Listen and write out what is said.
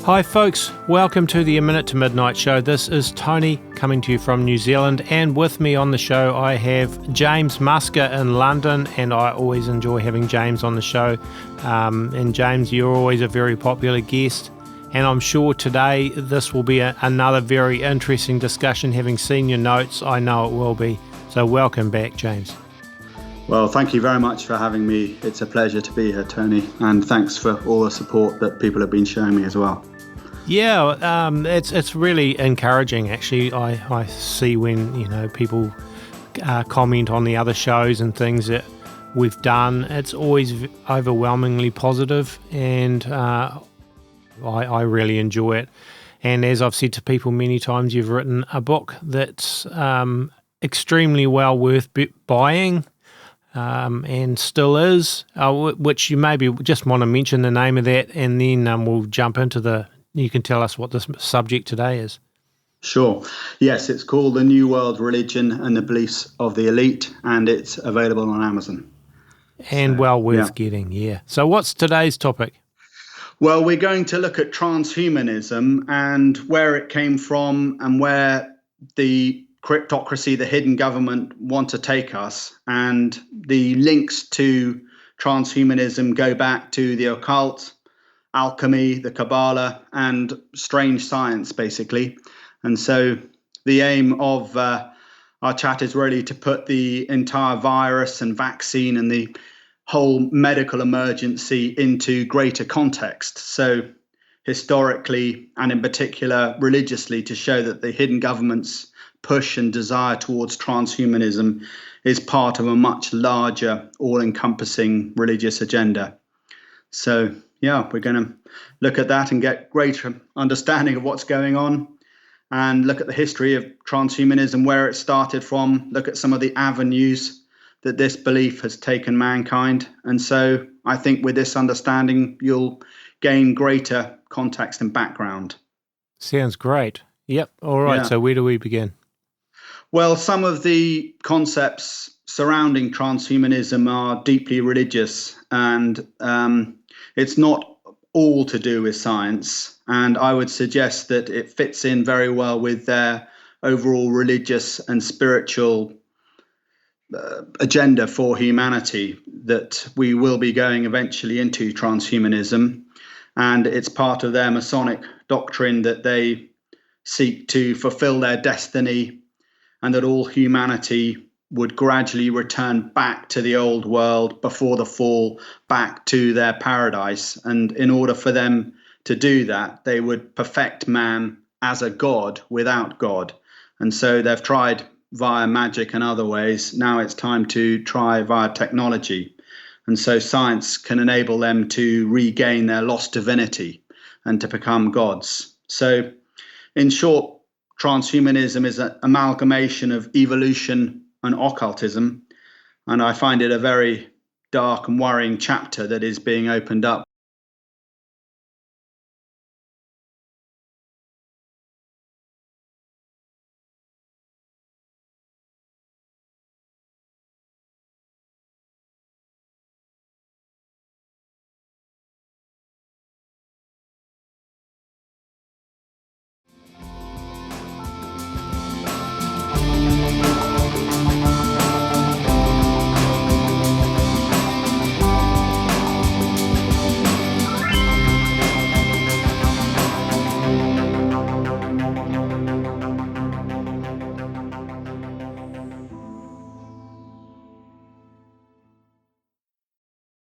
Hi folks, welcome to the A Minute to Midnite Show. This is Tony coming to you from New Zealand, and with me on the show I have James Musker in London, and I always enjoy having James on the show. And James, you're always a very popular guest, and I'm sure today this will be another very interesting discussion. Having seen your notes, I know it will be. So welcome back, James. Well, thank you very much for having me. It's a pleasure to be here, Tony, and thanks for all the support that people have been showing me as well. Yeah, it's really encouraging, actually. I see when, people comment on the other shows and things that we've done. It's always overwhelmingly positive, and I really enjoy it. And as I've said to people many times, you've written a book that's extremely well worth buying. And still is, which you maybe just want to mention the name of that, and then we'll jump into you can tell us what the subject today is. Sure. Yes, it's called The New World Religion and the Beliefs of the Elite, and it's available on Amazon. And well worth getting, yeah. So what's today's topic? Well, we're going to look at transhumanism and where it came from and where the cryptocracy, the hidden government, want to take us. And the links to transhumanism go back to the occult, alchemy, the Kabbalah, and strange science, basically. And so the aim of our chat is really to put the entire virus and vaccine and the whole medical emergency into greater context. So historically, and in particular religiously, to show that the hidden government's push and desire towards transhumanism is part of a much larger, all-encompassing religious agenda. So, yeah, we're going to look at that and get greater understanding of what's going on, and look at the history of transhumanism, where it started from, look at some of the avenues that this belief has taken mankind. And so I think with this understanding, you'll gain greater context and background. Sounds great. Yep. All right. Yeah. So where do we begin? Well, some of the concepts surrounding transhumanism are deeply religious, and it's not all to do with science. And I would suggest that it fits in very well with their overall religious and spiritual agenda for humanity, that we will be going eventually into transhumanism. And it's part of their Masonic doctrine that they seek to fulfill their destiny, and that all humanity would gradually return back to the old world before the fall, back to their paradise. And in order for them to do that, they would perfect man as a god without God. And so they've tried via magic and other ways. Now it's time to try via technology. And so science can enable them to regain their lost divinity and to become gods. So in short, transhumanism is an amalgamation of evolution and occultism, and I find it a very dark and worrying chapter that is being opened up